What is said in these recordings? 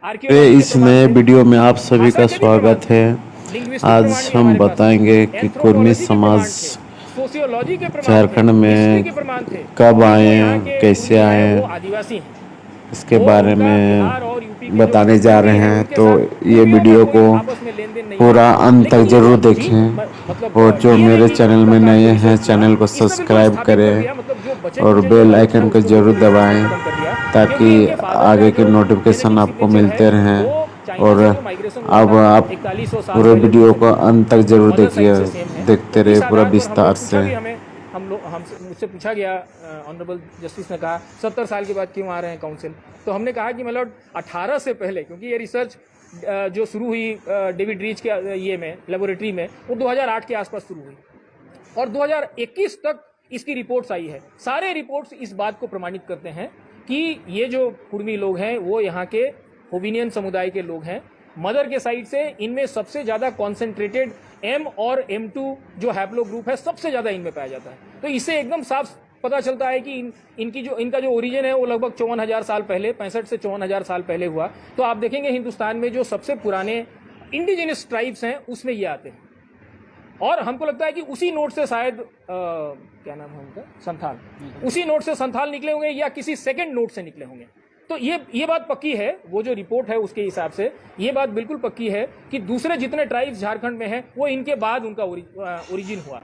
इस नए वीडियो में आप सभी का स्वागत है। आज हम बताएंगे कि कुर्मी समाज सोशियोलॉजी के प्रमाण झारखंड थे, हिस्ट्री में के प्रमाण थे, कब आए, यहाँ के कैसे जो आए, है वो आदिवासी हैं। इसके वो बारे उनका बिहार में और यूपी के जो बताने जा कुर्मी रहे हैं हैं। उनके तो साथ ये कुर्मियों का वीडियो कोई को आपस में लेन देन नहीं है। पूरा अंत तक लेकिन ये जरूर जो देखें और जो डीएनए मेरे की चैनल में प्रकार नए से हैं रिसर्च हुआ, चैनल को इसने बिल्कुल सब्सक्राइब स्थापित कर करें दिया, मतलब जो बचन और कुचन जो बेल बातें हैं आइकन को उसको जरूर बिल्कुल एक तरह से दबाएं खत्म कर दिया, ताकि क्योंकि इनके फादर का आगे के जो नोटिफिकेशन जेनेटिक आपको सिग्नेचर है मिलते रहें। वो चाइना और से जो माइग्रेशन हुआ अब था आप 4100 साल पूरे पहले वीडियो को समथिंग, अंत तक जरूर मदर साइड देखिए, से सेम है। देखते तो रहिए इस पूरा आधार पर हम विस्तार लोग पूछा से। भी हमें हम लोग हमसे मुझसे पूछा गया, ऑनरेबल जस्टिस ने कहा 70 साल के बाद क्यों आ रहे हैं काउंसिल। तो हमने कहा कि मतलब 18 से पहले, क्योंकि ये रिसर्च जो शुरू हुई डेविड रीच के ये में लेबोरेटरी में, वो 2008 के आसपास शुरू हुई और 2021 तक इसकी रिपोर्ट्स आई है। सारे रिपोर्ट्स इस बात को प्रमाणित करते हैं कि ये जो कुर्मी लोग हैं वो यहाँ के होविनियन समुदाय के लोग हैं। मदर के साइड से इनमें सबसे ज़्यादा कॉन्सेंट्रेटेड M और M2 जो हैप्लो ग्रुप है सबसे ज़्यादा इनमें पाया जाता है। तो इससे एकदम साफ पता चलता है कि इनका जो ओरिजिन है वो लगभग 54,000 साल पहले, 65 से 54,000 साल पहले हुआ। तो आप देखेंगे हिंदुस्तान में जो सबसे पुराने इंडिजिनस ट्राइब्स हैं उसमें ये आते हैं। और हमको लगता है कि उसी नोट से शायद क्या नाम है उनका, संथाल, उसी नोट से संथाल निकले होंगे या किसी सेकंड नोट से निकले होंगे। तो ये बात पक्की है, वो जो रिपोर्ट है उसके हिसाब से ये बात बिल्कुल पक्की है कि दूसरे जितने ट्राइब्स झारखंड में हैं वो इनके बाद उनका ओरिजिन हुआ।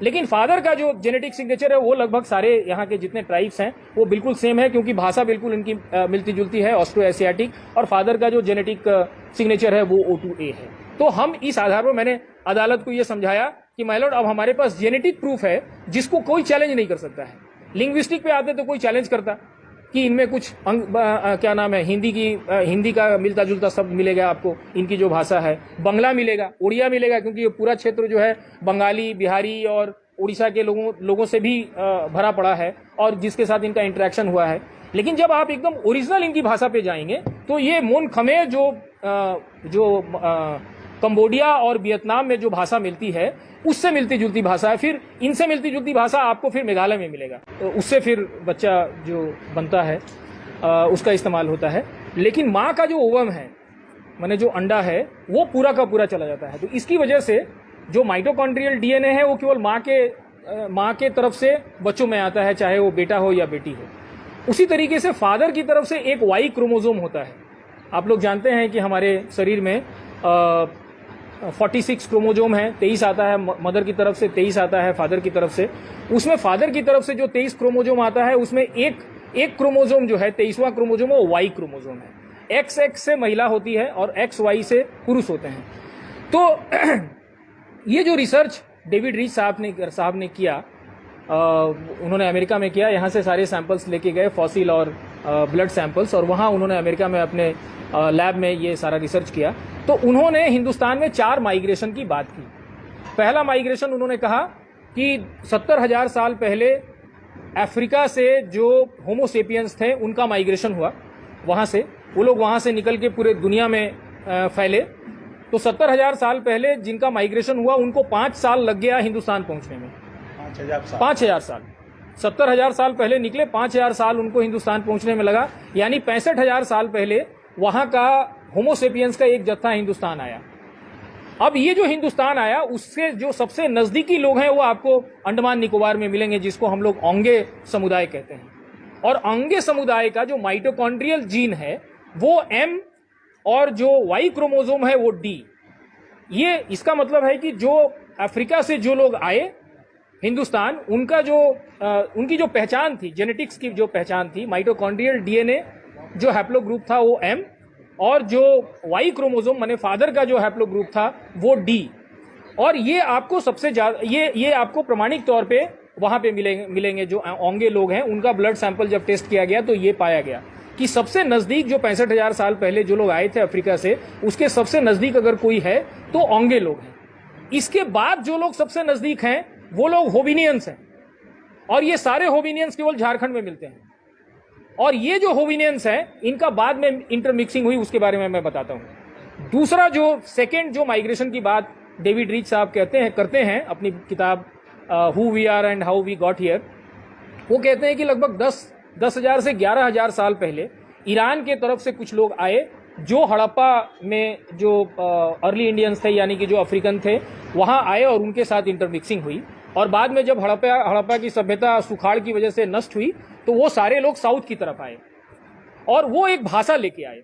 लेकिन फादर का जो जेनेटिक सिग्नेचर है वो लगभग सारे यहाँ के जितने ट्राइब्स हैं वो बिल्कुल सेम है, क्योंकि भाषा बिल्कुल इनकी मिलती जुलती है, ऑस्ट्रो एशियाटिक। और फादर का जो जेनेटिक सिग्नेचर है वो O2A है। तो हम इस आधार पर मैंने अदालत को ये समझाया कि माय लॉर्ड अब हमारे पास जेनेटिक प्रूफ है जिसको कोई चैलेंज नहीं कर सकता है। लिंग्विस्टिक पे आते तो कोई चैलेंज करता कि इनमें कुछ क्या नाम है, हिंदी का मिलता जुलता शब्द मिलेगा आपको, इनकी जो भाषा है, बंगला मिलेगा, उड़िया मिलेगा, क्योंकि ये पूरा क्षेत्र जो है बंगाली, बिहारी और उड़ीसा के लोगों से भी भरा पड़ा है और जिसके साथ इनका इंटरेक्शन हुआ है। लेकिन जब आप एकदम ओरिजिनल इनकी भाषा पे जाएंगे तो ये मोन खमेर जो कंबोडिया और वियतनाम में जो भाषा मिलती है उससे मिलती जुलती भाषा है। फिर इनसे मिलती जुलती भाषा आपको फिर मेघालय में मिलेगा, तो उससे फिर बच्चा जो बनता है उसका इस्तेमाल होता है। लेकिन माँ का जो ओवम है, माने जो अंडा है, वो पूरा का पूरा चला जाता है। तो इसकी वजह से जो माइटोकॉन्ड्रियल डीएनए है वो केवल माँ के तरफ से बच्चों में आता है, चाहे वो बेटा हो या बेटी हो। उसी तरीके से फादर की तरफ से एक वाई क्रोमोजोम होता है। आप लोग जानते हैं कि हमारे शरीर में 46 क्रोमोजोम है, 23 आता है मदर की तरफ से, 23 आता है फादर की तरफ से। उसमें फादर की तरफ से जो 23 क्रोमोजोम आता है उसमें एक क्रोमोजोम जो है 23वां क्रोमोजोम वो वाई क्रोमोजोम है। XX से महिला होती है और XY से पुरुष होते हैं। तो ये जो रिसर्च डेविड रीच साहब ने किया, उन्होंने अमेरिका में किया। यहाँ से सारे सैंपल्स लेके गए, फॉसिल और ब्लड सैंपल्स, और वहाँ उन्होंने अमेरिका में अपने लैब में ये सारा रिसर्च किया। तो उन्होंने हिंदुस्तान में 4 माइग्रेशन की बात की। पहला माइग्रेशन उन्होंने कहा कि 70,000 साल पहले अफ्रीका से जो होमोसेपियंस थे उनका माइग्रेशन हुआ, वहाँ से वो लोग वहाँ से निकल के पूरे दुनिया में फैले। तो 70,000 साल पहले जिनका माइग्रेशन हुआ उनको 5 साल लग गया हिंदुस्तान पहुँचने में। 5,000 साल 70,000 साल पहले निकले, 5,000 साल उनको हिंदुस्तान पहुँचने में लगा। यानी 65,000 साल पहले वहाँ का होमोसेपियंस का एक जत्था हिंदुस्तान आया। अब ये जो हिंदुस्तान आया उससे जो सबसे नजदीकी लोग हैं वो आपको अंडमान निकोबार में मिलेंगे, जिसको हम लोग ओंगे समुदाय कहते हैं। और ओंगे समुदाय का जो माइटोकॉन्ड्रियल जीन है वो M और जो Y क्रोमोजोम है वो D। ये इसका मतलब है कि जो अफ्रीका से जो लोग आए हिंदुस्तान, उनकी जो पहचान थी, जेनेटिक्स की जो पहचान थी, माइटोकॉन्ड्रियल डीएनए जो हैप्लो ग्रुप था वो M और जो वाई क्रोमोजोम माने फादर का जो हैप्लो ग्रुप था वो D। और ये आपको सबसे ज्यादा ये आपको प्रमाणिक तौर पे वहां पे मिलेंगे जो ओंगे लोग हैं। उनका ब्लड सैंपल जब टेस्ट किया गया तो ये पाया गया कि सबसे नजदीक जो 65,000 साल पहले जो लोग आए थे अफ्रीका से, उसके सबसे नजदीक अगर कोई है तो ओंगे लोग हैं। इसके बाद जो लोग सबसे नजदीक हैं वो लोग होविनियंस हैं, और ये सारे होविनियंस केवल झारखंड में मिलते हैं। और ये जो होविनियंस हैं इनका बाद में इंटरमिक्सिंग हुई, उसके बारे में मैं बताता हूं। दूसरा जो सेकेंड जो माइग्रेशन की बात डेविड रीच साहब करते हैं अपनी किताब who we are and how we got here, वो कहते हैं कि लगभग 10,000 से 11,000 साल पहले ईरान के तरफ से कुछ लोग आए जो हड़प्पा में जो अर्ली इंडियंस थे यानी कि जो अफ्रीकन थे वहाँ आए और उनके साथ इंटरमिक्सिंग हुई, और बाद में जब हड़प्पा की सभ्यता सुखाड़ की वजह से नष्ट हुई तो वो सारे लोग साउथ की तरफ आए और वो एक भाषा लेके आए।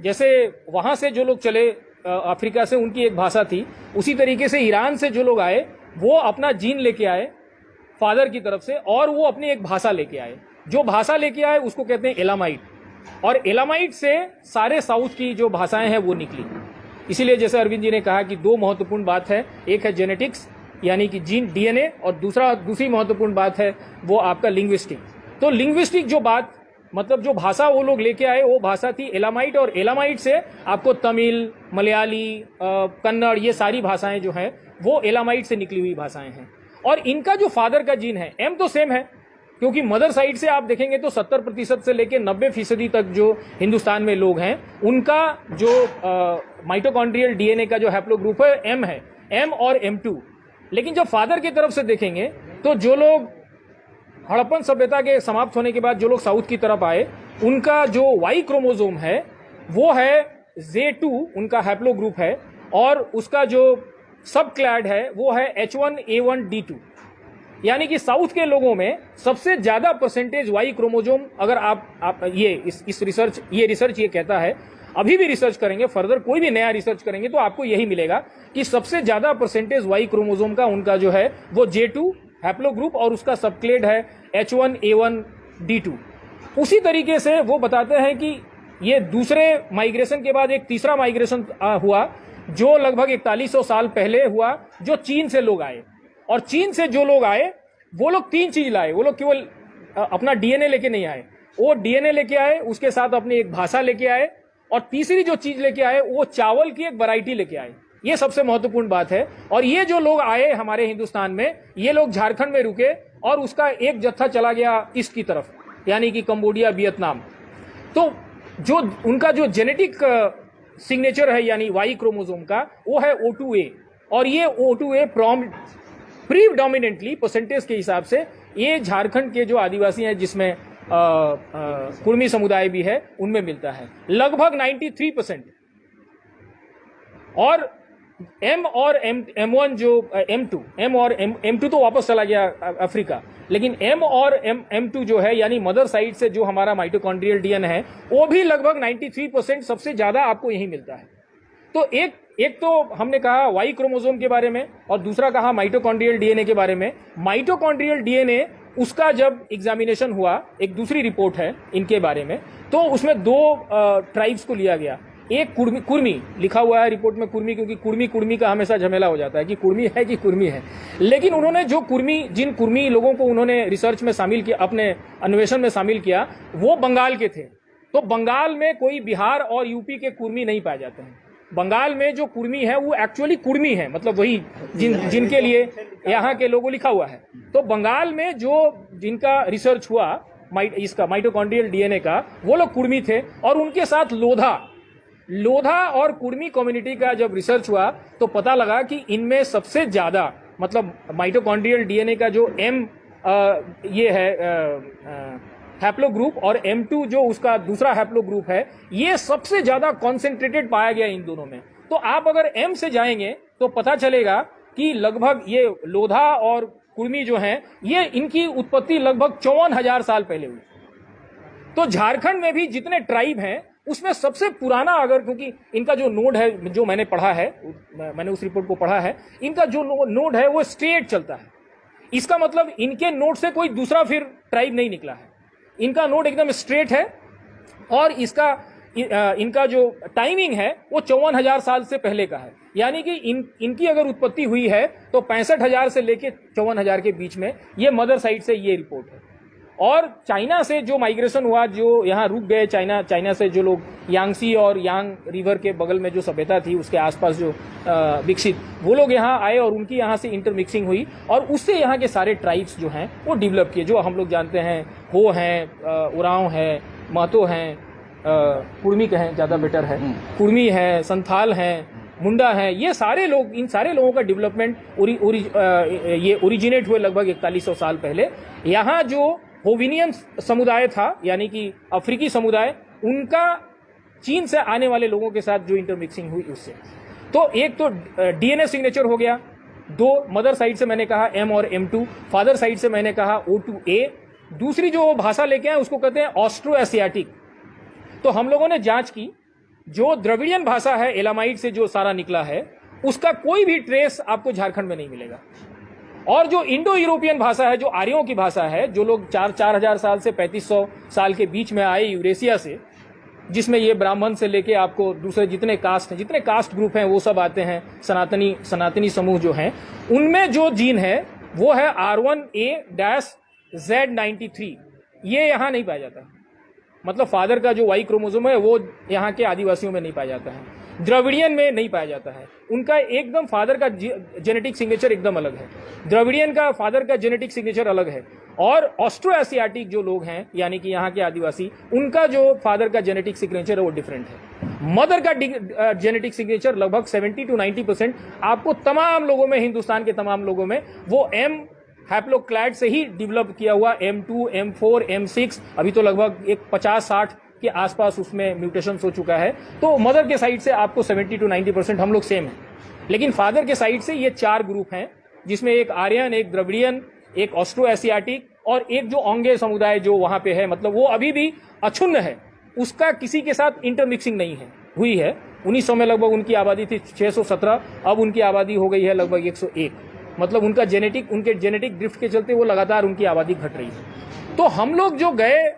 जैसे वहाँ से जो लोग चले अफ्रीका से, उनकी एक भाषा थी, उसी तरीके से ईरान से जो लोग आए वो अपना जीन लेके आए फादर की तरफ से, और वो अपनी एक भाषा लेके आए। जो भाषा लेके आए उसको कहते हैं एलामाइट, और एलामाइट से सारे साउथ की जो भाषाएं हैं वो निकली। इसीलिए जैसे अरविंद जी ने कहा कि दो महत्वपूर्ण बात है, एक है जेनेटिक्स यानी कि जीन डीएनए, और दूसरी महत्वपूर्ण बात है वो आपका लिंग्विस्टिक। तो लिंग्विस्टिक जो बात मतलब जो भाषा वो लोग लेके आए वो भाषा थी एलामाइट, और एलामाइट से आपको तमिल, मलयाली, कन्नड़, ये सारी भाषाएं जो हैं वो एलामाइट से निकली हुई भाषाएं हैं। और इनका जो फादर का जीन है एम तो सेम है, क्योंकि मदर साइड से आप देखेंगे तो 70% से लेकर 90% तक जो हिंदुस्तान में लोग हैं उनका जो माइटोकॉन्ड्रियल डीएनए का जो हैप्लोग्रुप है एम है, एम और M2। लेकिन जब फादर की तरफ से देखेंगे तो जो लोग हड़प्पन सभ्यता के समाप्त होने के बाद जो लोग साउथ की तरफ आए उनका जो वाई क्रोमोसोम है वो है J2, उनका हैप्लोग्रुप है, और उसका जो सब क्लैड है वो है H1A1D2। यानी कि साउथ के लोगों में सबसे ज्यादा परसेंटेज वाई क्रोमोसोम, अगर आप ये इस रिसर्च ये कहता है, अभी भी रिसर्च करेंगे, फर्दर कोई भी नया रिसर्च करेंगे तो आपको यही मिलेगा कि सबसे ज्यादा परसेंटेज वाई क्रोमोसोम का उनका जो है वो J2 हैप्लोग्रुप, और उसका सबक्लेड है H1A1D2। उसी तरीके से वो बताते हैं कि ये दूसरे माइग्रेशन के बाद एक तीसरा माइग्रेशन हुआ जो लगभग 4100 साल पहले हुआ, जो चीन से लोग आए। और चीन से जो लोग आए वो लोग तीन चीज लाए। वो लोग केवल अपना डीएनए लेके नहीं आए, वो डीएनए लेके आए, उसके साथ अपनी एक भाषा लेके आए, और तीसरी जो चीज लेके आए वो चावल की एक वैरायटी लेके आए। ये सबसे महत्वपूर्ण बात है। और ये जो लोग आए हमारे हिंदुस्तान में, ये लोग झारखंड में रुके और उसका एक जत्था चला गया ईस्ट की तरफ, यानी कि कंबोडिया, वियतनाम। तो जो उनका जो जेनेटिक सिग्नेचर है यानी वाई क्रोमोसोम का वो है O2A, और ये O2A प्रीडोमिनेंटली परसेंटेज के हिसाब से ये झारखंड के जो आदिवासी हैं जिसमें कुर्मी समुदाय भी है उनमें मिलता है लगभग 93%। और M और M1 जो M2 तो वापस चला गया अफ्रीका, लेकिन M और M2 जो है यानी मदर साइड से जो हमारा माइटोकॉन्ड्रियल डीएनए है वो भी लगभग 93% सबसे ज्यादा आपको यही मिलता है। तो एक तो हमने कहा वाई क्रोमोसोम के बारे में, और दूसरा कहा माइटोकॉन्ड्रियल डीएनए के बारे में। माइटोकॉन्ड्रियल डीएनए उसका जब एग्जामिनेशन हुआ, एक दूसरी रिपोर्ट है इनके बारे में, तो उसमें दो ट्राइब्स को लिया गया। एक कुर्मी लिखा हुआ है रिपोर्ट में, कुर्मी, क्योंकि कुर्मी का हमेशा झमेला हो जाता है कि कुर्मी है कि कुर्मी है। लेकिन उन्होंने जो जिन कुर्मी लोगों को उन्होंने रिसर्च में शामिल किया, अपने अन्वेषण में शामिल किया, वो बंगाल के थे। तो बंगाल में कोई बिहार और यूपी के कुर्मी नहीं पाए जाते हैं। बंगाल में जो कुर्मी है वो एक्चुअली कुर्मी है, मतलब वही जिनके लिए यहाँ के लोगों लिखा हुआ है। तो बंगाल में जो जिनका रिसर्च हुआ इसका माइटोकॉन्ड्रियल डीएनए का, वो लोग कुर्मी थे। और उनके साथ लोधा और कुर्मी कम्युनिटी का जब रिसर्च हुआ तो पता लगा कि इनमें सबसे ज्यादा मतलब माइटोकॉन्ड्रियल डीएनए का जो ये है हैप्लोग्रुप, और M2 जो उसका दूसरा हैप्लोग्रुप है, ये सबसे ज्यादा कॉन्सेंट्रेटेड पाया गया इन दोनों में। तो आप अगर M से जाएंगे तो पता चलेगा कि लगभग ये लोधा और कुर्मी जो हैं, ये इनकी उत्पत्ति लगभग 54,000 साल पहले हुई। तो झारखंड में भी जितने ट्राइब हैं उसमें सबसे पुराना, अगर क्योंकि इनका जो नोड है जो मैंने पढ़ा है, मैंने उस रिपोर्ट को पढ़ा है, इनका जो नोड है वो स्ट्रेट चलता है। इसका मतलब इनके नोड से कोई दूसरा फिर ट्राइब नहीं निकला है, इनका नोड एकदम स्ट्रेट है। और इनका जो टाइमिंग है वो 54,000 साल से पहले का है, यानी कि इनकी अगर उत्पत्ति हुई है तो 65,000 से लेके 54,000 के बीच में, ये मदर साइड से ये रिपोर्ट है। और चाइना से जो माइग्रेशन हुआ, जो यहाँ रुक गए, चाइना से जो लोग यांगसी और यांग रिवर के बगल में जो सभ्यता थी उसके आसपास जो विकसित, वो लोग यहाँ आए और उनकी यहाँ से इंटरमिक्सिंग हुई, और उससे यहाँ के सारे ट्राइब्स जो हैं वो डेवलप किए, जो हम लोग जानते हैं। हो हैं, उरांव है, महतो हैं, कुर्मी कहें ज़्यादा बेटर है, कुर्मी है, संथाल हैं, मुंडा है, ये सारे लोग, इन सारे लोगों का डेवलपमेंट ये ओरिजिनेट हुए लगभग 4100 साल पहले। यहाँ जो होविनियन समुदाय था यानी कि अफ्रीकी समुदाय, उनका चीन से आने वाले लोगों के साथ जो इंटरमिक्सिंग हुई उससे। तो एक तो डीएनए सिग्नेचर हो गया, दो मदर साइड से मैंने कहा M और M2, फादर साइड से मैंने कहा O2A। दूसरी जो भाषा लेके आए उसको कहते हैं ऑस्ट्रो एशियाटिक। तो हम लोगों ने जांच की, जो द्रविडियन भाषा है एलामाइड से जो सारा निकला है उसका कोई भी ट्रेस आपको झारखंड में नहीं मिलेगा। और जो इंडो यूरोपियन भाषा है, जो आर्यों की भाषा है, जो लोग 4,000 साल से 3,500 साल के बीच में आए यूरेशिया से, जिसमें ये ब्राह्मण से लेके आपको दूसरे जितने कास्ट हैं, जितने कास्ट ग्रुप हैं वो सब आते हैं, सनातनी समूह जो हैं, उनमें जो जीन है वो है R1A-Z93। ये यहाँ नहीं पाया जाता, मतलब फादर का जो वाई क्रोमोसोम है वो यहाँ के आदिवासियों में नहीं पाया जाता है, द्रविडियन में नहीं पाया जाता है। उनका एकदम फादर का जेनेटिक सिग्नेचर एकदम अलग है, द्रविडियन का फादर का जेनेटिक सिग्नेचर अलग है। और ऑस्ट्रो एशियाटिक जो लोग हैं यानी कि यहाँ के आदिवासी, उनका जो फादर का जेनेटिक सिग्नेचर है वो डिफरेंट है। मदर का जेनेटिक सिग्नेचर लगभग 70 to 90% आपको तमाम लोगों में, हिंदुस्तान के तमाम लोगों में, वो M हैप्लोक्लैड से ही डेवलप किया हुआ M2, M4, M6, अभी तो लगभग एक 50-60 के आसपास उसमें म्यूटेशन हो चुका है। तो मदर के साइड से आपको 70 to 90% हम लोग सेम हैं, लेकिन फादर के साइड से ये 4 ग्रुप हैं, जिसमें एक आर्यन, एक द्रविडियन, एक ऑस्ट्रो एशियाटिक और एक जो ओंगे समुदाय जो वहां पे है, मतलब वो अभी भी अक्षुण्ण है, उसका किसी के साथ इंटरमिक्सिंग नहीं है हुई है। 1900 में लगभग उनकी आबादी थी 617, अब उनकी आबादी हो गई है लगभग 101। मतलब उनके जेनेटिक ड्रिफ्ट के चलते वो लगातार उनकी आबादी घट रही है। तो हम लोग जो गए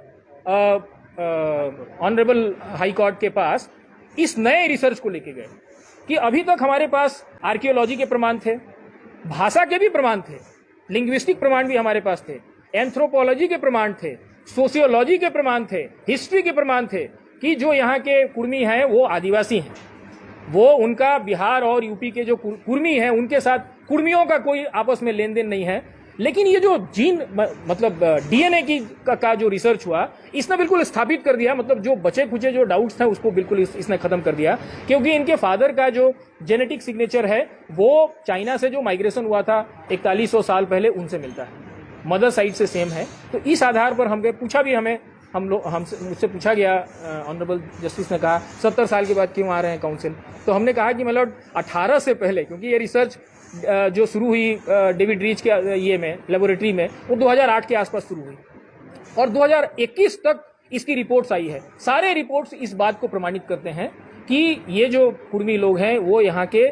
ऑनरेबल हाई कोर्ट के पास इस नए रिसर्च को लेके गए कि अभी तक हमारे पास आर्कियोलॉजी के प्रमाण थे, भाषा के भी प्रमाण थे, लिंग्विस्टिक प्रमाण भी हमारे पास थे, एंथ्रोपोलॉजी के प्रमाण थे, सोशियोलॉजी के प्रमाण थे, हिस्ट्री के प्रमाण थे कि जो यहाँ के कुर्मी हैं वो आदिवासी हैं, वो उनका बिहार और यूपी के जो कुर्मी हैं उनके साथ कुर्मियों का कोई आपस में लेन देन नहीं है। लेकिन ये जो जीन मतलब डीएनए का जो रिसर्च हुआ, इसने बिल्कुल स्थापित कर दिया, मतलब जो बचे खुचे जो डाउट्स थे उसको बिल्कुल इसने खत्म कर दिया, क्योंकि इनके फादर का जो जेनेटिक सिग्नेचर है वो चाइना से जो माइग्रेशन हुआ था 4100 साल पहले उनसे मिलता है, मदर साइड से सेम है। तो इस आधार पर हमसे मुझसे पूछा गया, ऑनरेबल जस्टिस ने कहा 70 साल के बाद क्यों आ रहे हैं काउंसिल। तो हमने कहा कि मतलब 18 से पहले, क्योंकि ये रिसर्च जो शुरू हुई डेविड रीच के ये में लेबोरेटरी में, वो 2008 के आसपास शुरू हुई और 2021 तक इसकी रिपोर्ट्स आई है। सारे रिपोर्ट्स इस बात को प्रमाणित करते हैं कि ये जो कुर्मी लोग हैं वो यहाँ के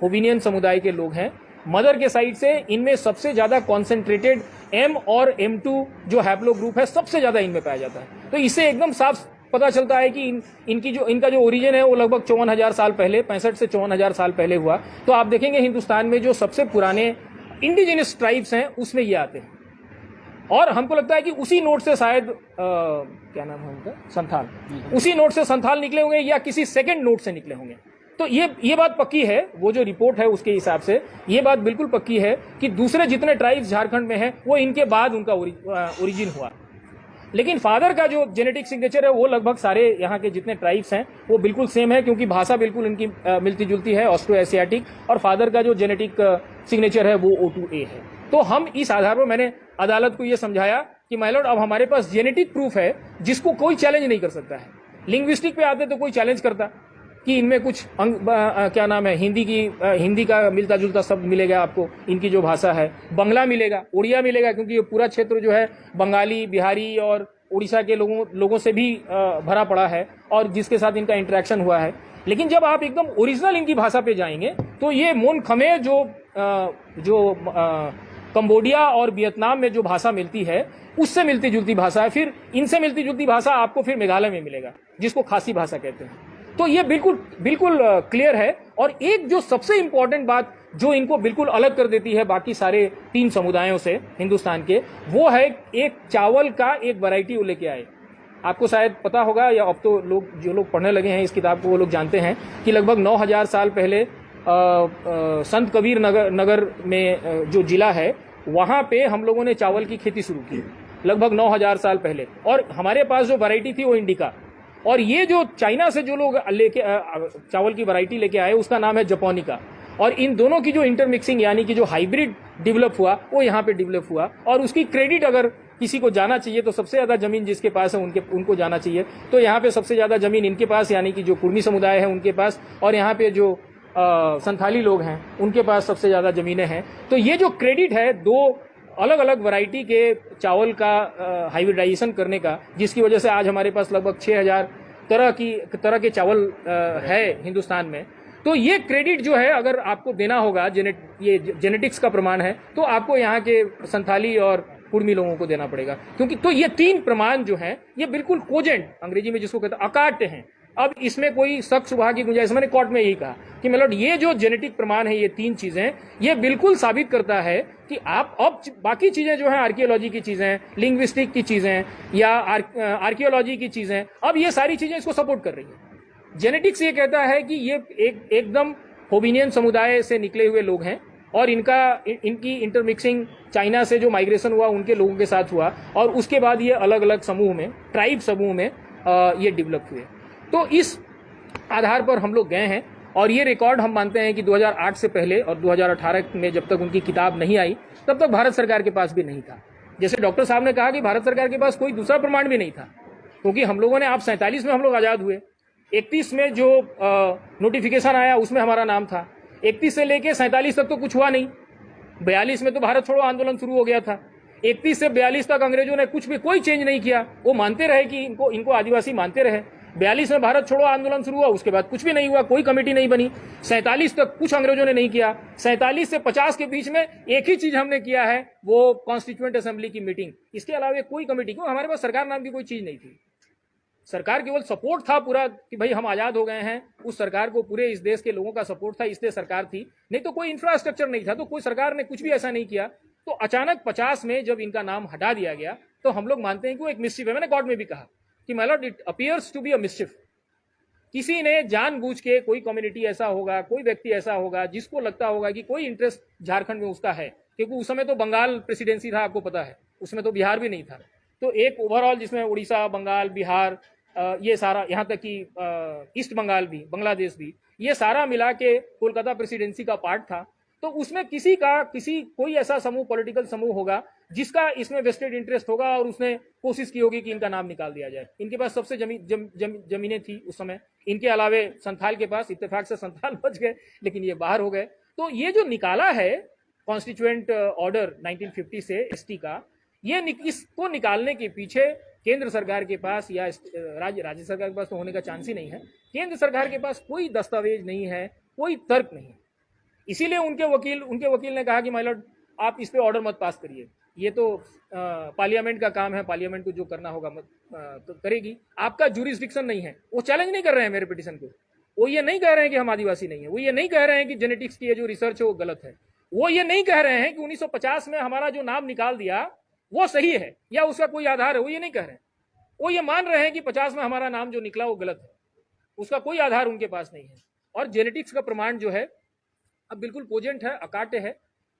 होविनियन समुदाय के लोग हैं। मदर के साइड से इनमें सबसे ज्यादा कॉन्सेंट्रेटेड M और M2 जो हैप्लो ग्रुप है सबसे ज्यादा इनमें पाया जाता है। तो इससे एकदम साफ पता चलता है कि इनका जो ओरिजिन है वो लगभग 54,000 साल पहले, 65 से 54,000 साल पहले हुआ। तो आप देखेंगे हिंदुस्तान में जो सबसे पुराने इंडिजिनस ट्राइब्स हैं उसमें ये आते हैं, और हमको लगता है कि उसी नोट से शायद क्या नाम है उनका, संथाल, उसी नोट से संथाल निकले होंगे या किसी सेकेंड नोट से निकले होंगे। तो ये बात पक्की है, वो जो रिपोर्ट है उसके हिसाब से ये बात बिल्कुल पक्की है कि दूसरे जितने ट्राइब्स झारखंड में हैं वो इनके बाद उनका ओरिजिन हुआ। लेकिन फादर का जो जेनेटिक सिग्नेचर है वो लगभग सारे यहाँ के जितने ट्राइब्स हैं वो बिल्कुल सेम है, क्योंकि भाषा बिल्कुल इनकी मिलती जुलती है, ऑस्ट्रो एशियाटिक, और फादर का जो जेनेटिक सिग्नेचर है वो O2A है। तो हम इस आधार पर मैंने अदालत को ये समझाया कि माय लॉर्ड, अब हमारे पास जेनेटिक प्रूफ है जिसको कोई चैलेंज नहीं कर सकता है। लिंग्विस्टिक पे आते तो कोई चैलेंज करता कि इनमें कुछ क्या नाम है, हिंदी का मिलता जुलता शब्द मिलेगा आपको, इनकी जो भाषा है, बंगला मिलेगा, उड़िया मिलेगा, क्योंकि ये पूरा क्षेत्र जो है बंगाली, बिहारी और उड़ीसा के लोगों से भी भरा पड़ा है और जिसके साथ इनका इंटरेक्शन हुआ है। लेकिन जब आप एकदम ओरिजिनल इनकी भाषा पे जाएंगे तो ये मोन खमेर जो कंबोडिया और वियतनाम में जो भाषा मिलती है उससे मिलती जुलती भाषा है। फिर इनसे मिलती जुलती भाषा आपको फिर मेघालय में मिलेगा, जिसको खासी भाषा कहते हैं। तो ये बिल्कुल क्लियर है। और एक जो सबसे इंपॉर्टेंट बात जो इनको बिल्कुल अलग कर देती है बाकी सारे 3 समुदायों से हिंदुस्तान के, वो है एक चावल का एक वैरायटी वो लेके आए। आपको शायद पता होगा, या अब तो जो लोग पढ़ने लगे हैं इस किताब को वो लोग जानते हैं कि लगभग 9,000 साल पहले संत कबीर नगर में जो जिला है वहां पे हम लोगों ने चावल की खेती शुरू की लगभग 9,000 साल पहले। और हमारे पास जो वैरायटी थी वो इंडिका, और ये जो चाइना से जो लोग लेके चावल की वैरायटी लेके आए उसका नाम है जपोनिका। और इन दोनों की जो इंटरमिक्सिंग यानी कि जो हाइब्रिड डेवलप हुआ वो यहाँ पे डेवलप हुआ। और उसकी क्रेडिट अगर किसी को जाना चाहिए तो सबसे ज़्यादा ज़मीन जिसके पास है उनको जाना चाहिए। तो यहाँ पे सबसे ज़्यादा ज़मीन इनके पास यानी कि जो कुर्मी समुदाय है उनके पास, और यहाँ पे जो संथाली लोग हैं उनके पास सबसे ज़्यादा ज़मीनें हैं। तो ये जो क्रेडिट है दो अलग अलग वैरायटी के चावल का हाइब्रिडाइजेशन करने का, जिसकी वजह से आज हमारे पास लगभग 6000 तरह के चावल है हिंदुस्तान में। तो ये क्रेडिट जो है अगर आपको देना होगा, ये जेनेटिक्स का प्रमाण है, तो आपको यहाँ के संथाली और कुर्मी लोगों को देना पड़ेगा, क्योंकि तो ये तीन प्रमाण जो हैं ये बिल्कुल कोजेंट, अंग्रेजी में जिसको कहते हैं अकाट्य हैं। अब इसमें कोई शक शुबह की गुंजाइश, मैंने कोर्ट में यही कहा कि मतलब ये जो जेनेटिक प्रमाण है, ये तीन चीजें, ये बिल्कुल साबित करता है कि आप अब बाकी चीजें जो है आर्कियोलॉजी की चीजें, लिंग्विस्टिक की चीजें या आर्कियोलॉजी की चीजें, अब ये सारी चीजें इसको सपोर्ट कर रही है। जेनेटिक्स ये कहता है कि ये एकदम होमिनियन समुदाय से निकले हुए लोग हैं और इनकी इंटरमिक्सिंग चाइना से जो माइग्रेशन हुआ उनके लोगों के साथ हुआ, और उसके बाद ये अलग अलग समूह में, ट्राइब समूह में ये डेवलप हुए। तो इस आधार पर हम लोग गए हैं, और ये रिकॉर्ड हम मानते हैं कि 2008 से पहले और 2018 में जब तक उनकी किताब नहीं आई तब तक भारत सरकार के पास भी नहीं था। जैसे डॉक्टर साहब ने कहा कि भारत सरकार के पास कोई दूसरा प्रमाण भी नहीं था, क्योंकि हम लोगों ने, आप 47 में हम लोग आज़ाद हुए, 31 में जो नोटिफिकेशन आया उसमें हमारा नाम था, 31 से लेके 47 तक तो कुछ हुआ नहीं, 42 में तो भारत छोड़ो आंदोलन शुरू हो गया था, 31 से 42 तक अंग्रेजों ने कुछ भी कोई चेंज नहीं किया, वो मानते रहे कि इनको आदिवासी मानते रहे। 42 में भारत छोड़ो आंदोलन शुरू हुआ, उसके बाद कुछ भी नहीं हुआ, कोई कमेटी नहीं बनी। 47 तक कुछ अंग्रेजों ने नहीं किया। 47 से 50 के बीच में एक ही चीज हमने किया है, वो कॉन्स्टिट्यूएंट असेंबली की मीटिंग, इसके अलावा कोई कमेटी, क्यों हमारे पास सरकार नाम की कोई चीज नहीं थी। सरकार केवल सपोर्ट था पूरा कि भाई हम आजाद हो गए हैं, उस सरकार को पूरे इस देश के लोगों का सपोर्ट था, इसलिए सरकार थी, नहीं तो कोई इंफ्रास्ट्रक्चर नहीं था, तो कोई सरकार ने कुछ भी ऐसा नहीं किया। तो अचानक 50 में जब इनका नाम हटा दिया गया तो हम लोग मानते हैं कि वो एक मिस्चिफ है। मैंने कोर्ट में भी कहा कि my lord, it appears to be a mischief. किसी ने जानबूझ के, कोई कम्युनिटी ऐसा होगा, कोई व्यक्ति ऐसा होगा जिसको लगता होगा कि कोई इंटरेस्ट झारखंड में उसका है, क्योंकि उस समय तो बंगाल प्रेसिडेंसी था, आपको पता है, उसमें तो बिहार भी नहीं था। तो एक ओवरऑल जिसमें उड़ीसा, बंगाल, बिहार, ये सारा, यहाँ तक कि ईस्ट बंगाल भी, बांग्लादेश भी, ये सारा मिला के कोलकाता प्रेसिडेंसी का पार्ट था। तो उसमें कोई ऐसा समूह, पॉलिटिकल समूह होगा जिसका इसमें वेस्टेड इंटरेस्ट होगा और उसने कोशिश की होगी कि इनका नाम निकाल दिया जाए। इनके पास सबसे जमीनें थी उस समय, इनके अलावे संथाल के पास, इत्तेफाक से संथाल बच गए लेकिन ये बाहर हो गए। तो ये जो निकाला है कॉन्स्टिट्यूएंट ऑर्डर 1950 से एसटी का, ये इसको निकालने के पीछे केंद्र सरकार के पास या राज्य सरकार के पास तो होने का चांस ही नहीं है। केंद्र सरकार के पास कोई दस्तावेज नहीं है, कोई तर्क नहीं है। इसीलिए उनके वकील ने कहा कि माय लॉर्ड, आप इस पे ऑर्डर मत पास करिए, ये तो पार्लियामेंट का काम है, पार्लियामेंट को जो करना होगा तो करेगी, आपका जुरिस्डिक्शन नहीं है। वो चैलेंज नहीं कर रहे हैं मेरे पिटीशन को, वो ये नहीं कह रहे हैं कि हम आदिवासी नहीं है, वो ये नहीं कह रहे हैं कि जेनेटिक्स की जो रिसर्च है वो गलत है, वो ये नहीं कह रहे हैं कि 1950 में हमारा जो नाम निकाल दिया वो सही है या उसका कोई आधार है, वो ये नहीं कह रहे हैं। वो ये मान रहे हैं कि 50 में हमारा नाम जो निकला वो गलत है, उसका कोई आधार उनके पास नहीं है। और जेनेटिक्स का प्रमाण जो है अब बिल्कुल कोजेंट है, अकाट्य है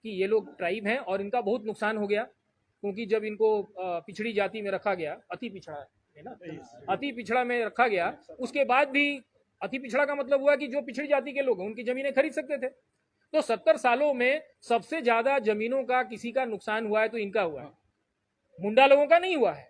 कि ये लोग ट्राइब हैं और इनका बहुत नुकसान हो गया, क्योंकि जब इनको पिछड़ी जाति में रखा गया, अति पिछड़ा है ना, अति पिछड़ा में रखा गया, उसके बाद भी अति पिछड़ा का मतलब हुआ कि जो पिछड़ी जाति के लोग हैं उनकी जमीनें खरीद सकते थे। तो 70 सालों में सबसे ज्यादा जमीनों का किसी का नुकसान हुआ है तो इनका हुआ है, मुंडा लोगों का नहीं हुआ है,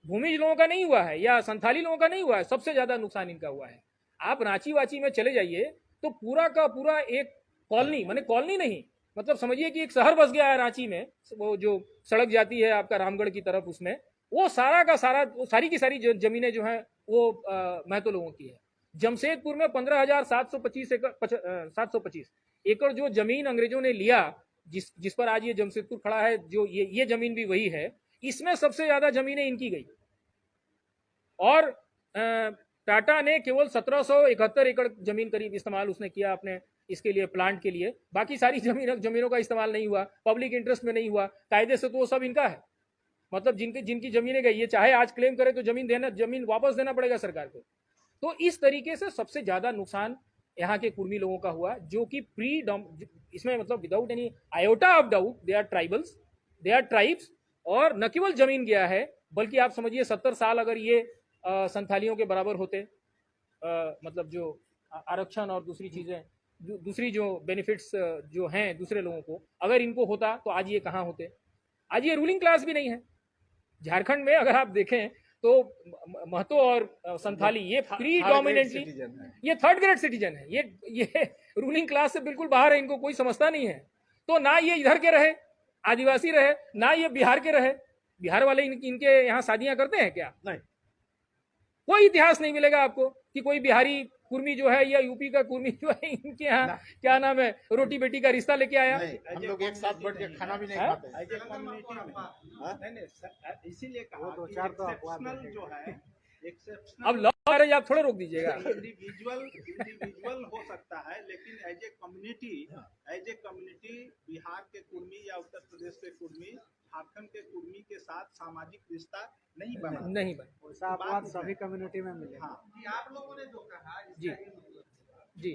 भूमिज लोगों का नहीं हुआ है, या संथाली लोगों का नहीं हुआ है, सबसे ज्यादा नुकसान इनका हुआ है। आप रांची वाची में चले जाइए तो पूरा का पूरा एक कॉलोनी, माने कॉलोनी नहीं, मतलब समझिए कि एक शहर बस गया है रांची में, वो जो सड़क जाती है आपका रामगढ़ की तरफ, उसमें वो सारा का सारा, सारी की सारी जमीनें जो हैं वो महतो लोगों की है। जमशेदपुर में 15,725 एकड़ जो जमीन अंग्रेजों ने लिया, जिस पर आज ये जमशेदपुर खड़ा है, जो ये जमीन भी वही है, इसमें सबसे ज्यादा जमीनें इनकी गई। और टाटा ने केवल 1771 एकड़ जमीन करीब इस्तेमाल उसने किया अपने इसके लिए, प्लांट के लिए, बाकी सारी जमीनों का इस्तेमाल नहीं हुआ, पब्लिक इंटरेस्ट में नहीं हुआ, कायदे से तो वो सब इनका है, मतलब जिनकी जमीनें गई, ये चाहे आज क्लेम करे तो जमीन वापस देना पड़ेगा सरकार को। तो इस तरीके से सबसे ज्यादा नुकसान यहाँ के कुर्मी लोगों का हुआ, जो कि इसमें मतलब without any iota of doubt they are tribals, they are tribes. और न केवल जमीन गया है, बल्कि आप समझिए 70 साल अगर ये संथालियों के बराबर होते, मतलब जो आरक्षण और दूसरी चीजें, दूसरी जो बेनिफिट्स जो हैं दूसरे लोगों को, अगर इनको होता तो आज ये कहाँ होते। आज ये रूलिंग क्लास भी नहीं है। झारखंड में अगर आप देखें तो महतो और संथाली ये प्री डोमिनेटली ये थर्ड ग्रेड सिटीजन है। ये रूलिंग क्लास से बिल्कुल बाहर है, इनको कोई समझता नहीं है। तो ना ये इधर के रहे, आदिवासी रहे, ना ये बिहार के रहे। बिहार वाले इनके यहाँ शादियां करते हैं क्या? नहीं। कोई इतिहास नहीं मिलेगा आपको कि कोई बिहारी कुर्मी जो है या यूपी का कुर्मी जो है इनके यहाँ क्या नाम है रोटी बेटी का रिश्ता लेके आया। हम लोग एक साथ बैठ के खाना भी नहीं खाते। इसीलिए कहा कि एक्सेप्शनल जो है, एक्सेप्शनल अब लव मैरिज आप थोड़ा रोक दीजिएगा। इंडिविजुअल हो सकता है, लेकिन एज ए कम्युनिटी बिहार के कुर्मी या उत्तर प्रदेश के कुर्मी झारखंड के कुर्मी के साथ सामाजिक रिश्ता नहीं बना। वैसा अपवाद सभी कम्युनिटी में मिले। हाँ, आप लोगों ने जो कहा जी जी